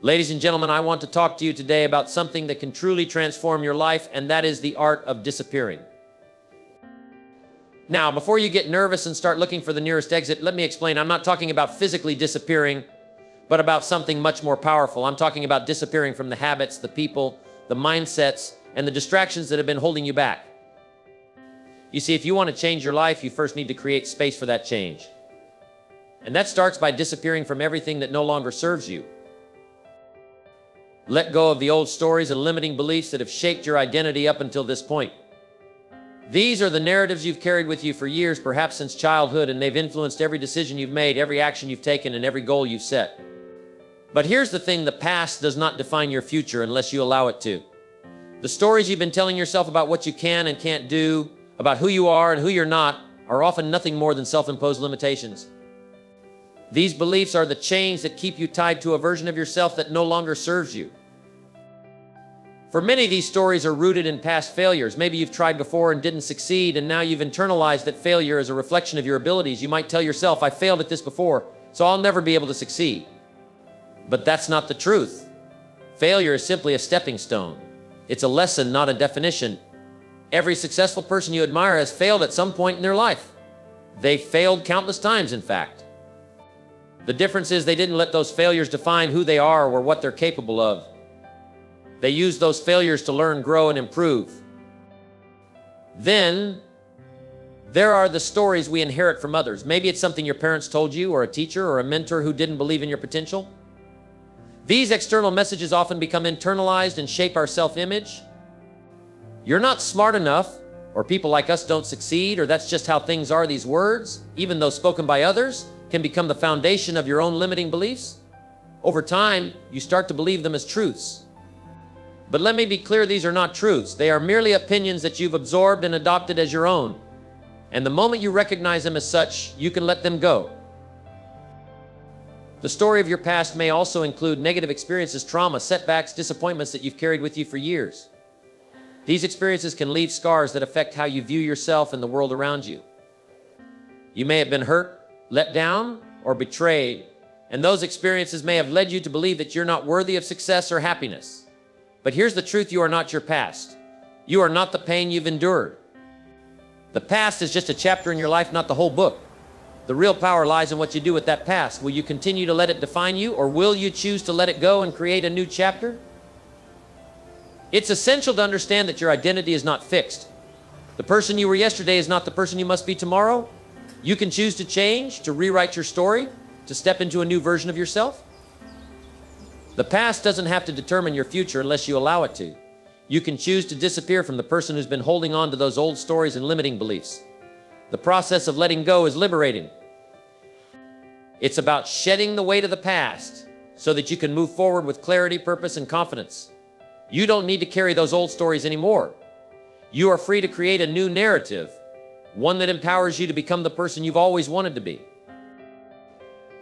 Ladies and gentlemen, I want to talk to you today about something that can truly transform your life, and that is the art of disappearing. Now, before you get nervous and start looking for the nearest exit, let me explain. I'm not talking about physically disappearing, but about something much more powerful. I'm talking about disappearing from the habits, the people, the mindsets, and the distractions that have been holding you back. You see, if you want to change your life, you first need to create space for that change. And that starts by disappearing from everything that no longer serves you. Let go of the old stories and limiting beliefs that have shaped your identity up until this point. These are the narratives you've carried with you for years, perhaps since childhood, and they've influenced every decision you've made, every action you've taken, and every goal you've set. But here's the thing: the past does not define your future unless you allow it to. The stories you've been telling yourself about what you can and can't do, about who you are and who you're not, are often nothing more than self-imposed limitations. These beliefs are the chains that keep you tied to a version of yourself that no longer serves you. For many, these stories are rooted in past failures. Maybe you've tried before and didn't succeed, and now you've internalized that failure as a reflection of your abilities. You might tell yourself, I failed at this before, so I'll never be able to succeed. But that's not the truth. Failure is simply a stepping stone. It's a lesson, not a definition. Every successful person you admire has failed at some point in their life. They failed countless times, in fact. The difference is they didn't let those failures define who they are or what they're capable of. They used those failures to learn, grow, and improve. Then, there are the stories we inherit from others. Maybe it's something your parents told you, or a teacher, or a mentor who didn't believe in your potential. These external messages often become internalized and shape our self-image. You're not smart enough, or people like us don't succeed, or that's just how things are. These words, even though spoken by others, can become the foundation of your own limiting beliefs. Over time, you start to believe them as truths. But let me be clear, these are not truths. They are merely opinions that you've absorbed and adopted as your own. And the moment you recognize them as such, you can let them go. The story of your past may also include negative experiences, trauma, setbacks, disappointments that you've carried with you for years. These experiences can leave scars that affect how you view yourself and the world around you. You may have been hurt, let down, or betrayed, and those experiences may have led you to believe that you're not worthy of success or happiness. But here's the truth: you are not your past. You are not the pain you've endured. The past is just a chapter in your life, not the whole book. The real power lies in what you do with that past. Will you continue to let it define you, or will you choose to let it go and create a new chapter? It's essential to understand that your identity is not fixed. The person you were yesterday is not the person you must be tomorrow. You can choose to change, to rewrite your story, to step into a new version of yourself. The past doesn't have to determine your future unless you allow it to. You can choose to disappear from the person who's been holding on to those old stories and limiting beliefs. The process of letting go is liberating. It's about shedding the weight of the past so that you can move forward with clarity, purpose, and confidence. You don't need to carry those old stories anymore. You are free to create a new narrative, one that empowers you to become the person you've always wanted to be.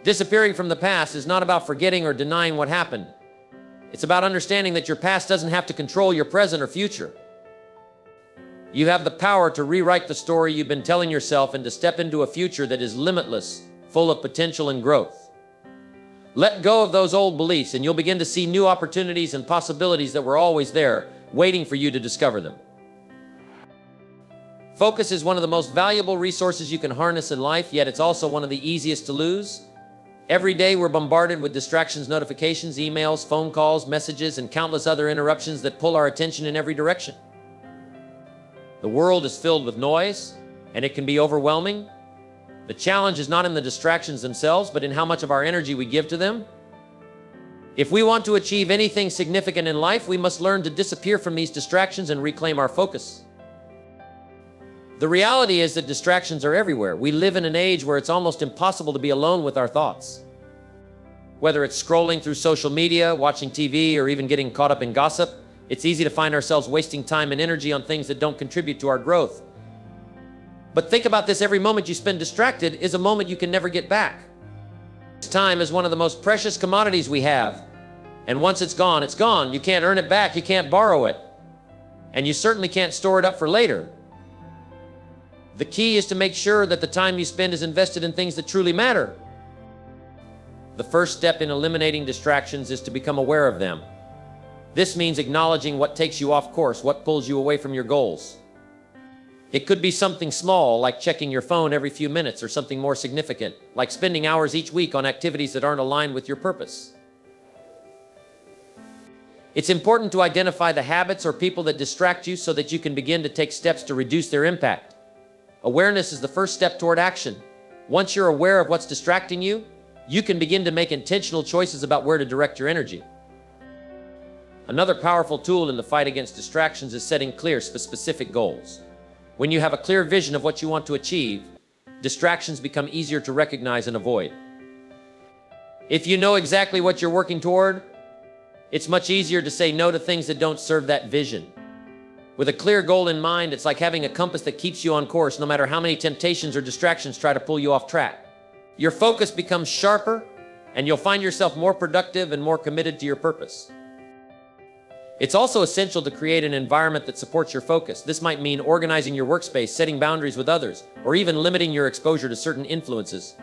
Disappearing from the past is not about forgetting or denying what happened. It's about understanding that your past doesn't have to control your present or future. You have the power to rewrite the story you've been telling yourself and to step into a future that is limitless, full of potential and growth. Let go of those old beliefs, and you'll begin to see new opportunities and possibilities that were always there, waiting for you to discover them. Focus is one of the most valuable resources you can harness in life, yet it's also one of the easiest to lose. Every day we're bombarded with distractions, notifications, emails, phone calls, messages, and countless other interruptions that pull our attention in every direction. The world is filled with noise, and it can be overwhelming. The challenge is not in the distractions themselves, but in how much of our energy we give to them. If we want to achieve anything significant in life, we must learn to disappear from these distractions and reclaim our focus. The reality is that distractions are everywhere. We live in an age where it's almost impossible to be alone with our thoughts. Whether it's scrolling through social media, watching TV, or even getting caught up in gossip, it's easy to find ourselves wasting time and energy on things that don't contribute to our growth. But think about this: every moment you spend distracted is a moment you can never get back. Time is one of the most precious commodities we have. And once it's gone, it's gone. You can't earn it back, you can't borrow it. And you certainly can't store it up for later. The key is to make sure that the time you spend is invested in things that truly matter. the first step in eliminating distractions is to become aware of them. This means acknowledging what takes you off course, what pulls you away from your goals. It could be something small, like checking your phone every few minutes, or something more significant, like spending hours each week on activities that aren't aligned with your purpose. It's important to identify the habits or people that distract you so that you can begin to take steps to reduce their impact. Awareness is the first step toward action. Once you're aware of what's distracting you, you can begin to make intentional choices about where to direct your energy. Another powerful tool in the fight against distractions is setting clear, specific goals. When you have a clear vision of what you want to achieve, distractions become easier to recognize and avoid. If you know exactly what you're working toward, it's much easier to say no to things that don't serve that vision. With a clear goal in mind, it's like having a compass that keeps you on course no matter how many temptations or distractions try to pull you off track. Your focus becomes sharper, and you'll find yourself more productive and more committed to your purpose. It's also essential to create an environment that supports your focus. This might mean organizing your workspace, setting boundaries with others, or even limiting your exposure to certain influences.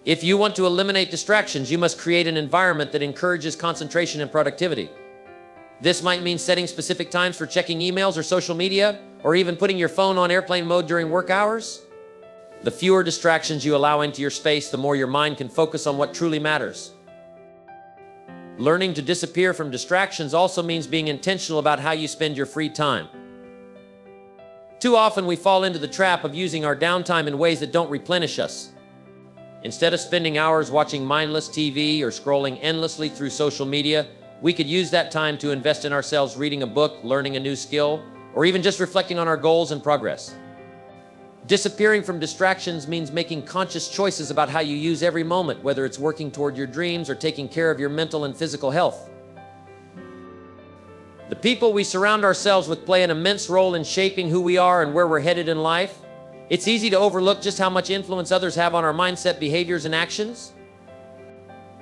If you want to eliminate distractions, you must create an environment that encourages concentration and productivity. This might mean setting specific times for checking emails or social media, or even putting your phone on airplane mode during work hours. The fewer distractions you allow into your space, the more your mind can focus on what truly matters. Learning to disappear from distractions also means being intentional about how you spend your free time. Too often we fall into the trap of using our downtime in ways that don't replenish us. Instead of spending hours watching mindless TV or scrolling endlessly through social media, we could use that time to invest in ourselves, reading a book, learning a new skill, or even just reflecting on our goals and progress. Disappearing from distractions means making conscious choices about how you use every moment, whether it's working toward your dreams or taking care of your mental and physical health. The people we surround ourselves with play an immense role in shaping who we are and where we're headed in life. It's easy to overlook just how much influence others have on our mindset, behaviors, and actions.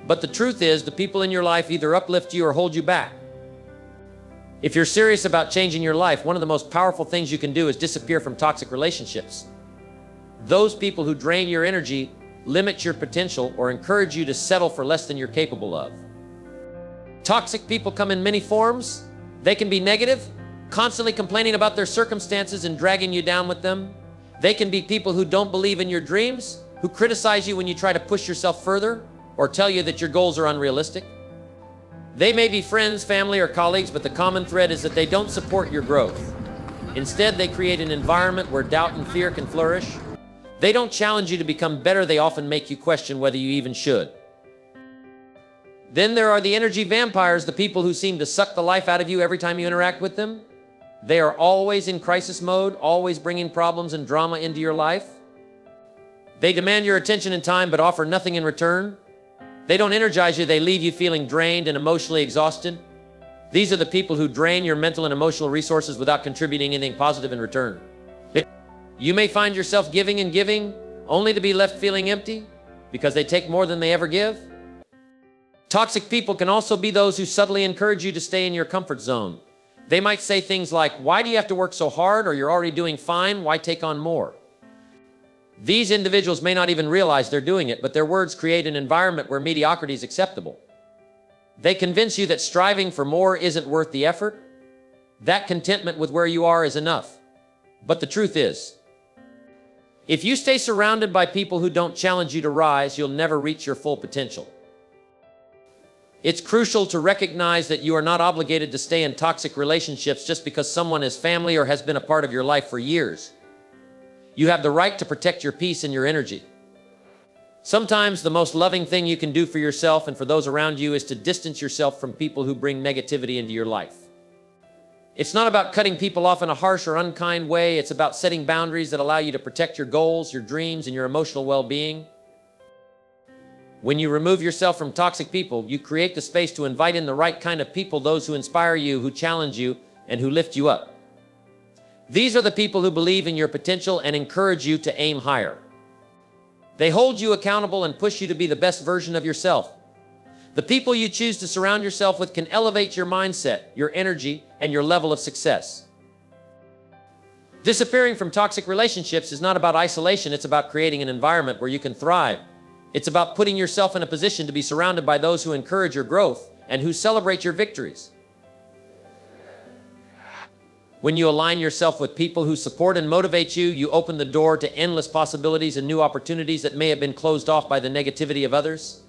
But the truth is, the people in your life either uplift you or hold you back. If you're serious about changing your life, one of the most powerful things you can do is disappear from toxic relationships. Those people who drain your energy, limit your potential, or encourage you to settle for less than you're capable of. Toxic people come in many forms. They can be negative, constantly complaining about their circumstances and dragging you down with them. They can be people who don't believe in your dreams, who criticize you when you try to push yourself further, or tell you that your goals are unrealistic. They may be friends, family, or colleagues, but the common thread is that they don't support your growth. Instead, they create an environment where doubt and fear can flourish. They don't challenge you to become better. They often make you question whether you even should. Then there are the energy vampires, the people who seem to suck the life out of you every time you interact with them. They are always in crisis mode, always bringing problems and drama into your life. They demand your attention and time, but offer nothing in return. They don't energize you, they leave you feeling drained and emotionally exhausted. These are the people who drain your mental and emotional resources without contributing anything positive in return. You may find yourself giving and giving, only to be left feeling empty because they take more than they ever give. Toxic people can also be those who subtly encourage you to stay in your comfort zone. They might say things like, "Why do you have to work so hard? Or you're already doing fine, why take on more?" These individuals may not even realize they're doing it, but their words create an environment where mediocrity is acceptable. They convince you that striving for more isn't worth the effort, that contentment with where you are is enough. But the truth is, if you stay surrounded by people who don't challenge you to rise, you'll never reach your full potential. It's crucial to recognize that you are not obligated to stay in toxic relationships just because someone is family or has been a part of your life for years. You have the right to protect your peace and your energy. Sometimes the most loving thing you can do for yourself and for those around you is to distance yourself from people who bring negativity into your life. It's not about cutting people off in a harsh or unkind way. It's about setting boundaries that allow you to protect your goals, your dreams, and your emotional well-being. When you remove yourself from toxic people, you create the space to invite in the right kind of people, those who inspire you, who challenge you, and who lift you up. These are the people who believe in your potential and encourage you to aim higher. They hold you accountable and push you to be the best version of yourself. The people you choose to surround yourself with can elevate your mindset, your energy, and your level of success. Disappearing from toxic relationships is not about isolation, it's about creating an environment where you can thrive, It's about putting yourself in a position to be surrounded by those who encourage your growth and who celebrate your victories. When you align yourself with people who support and motivate you, you open the door to endless possibilities and new opportunities that may have been closed off by the negativity of others.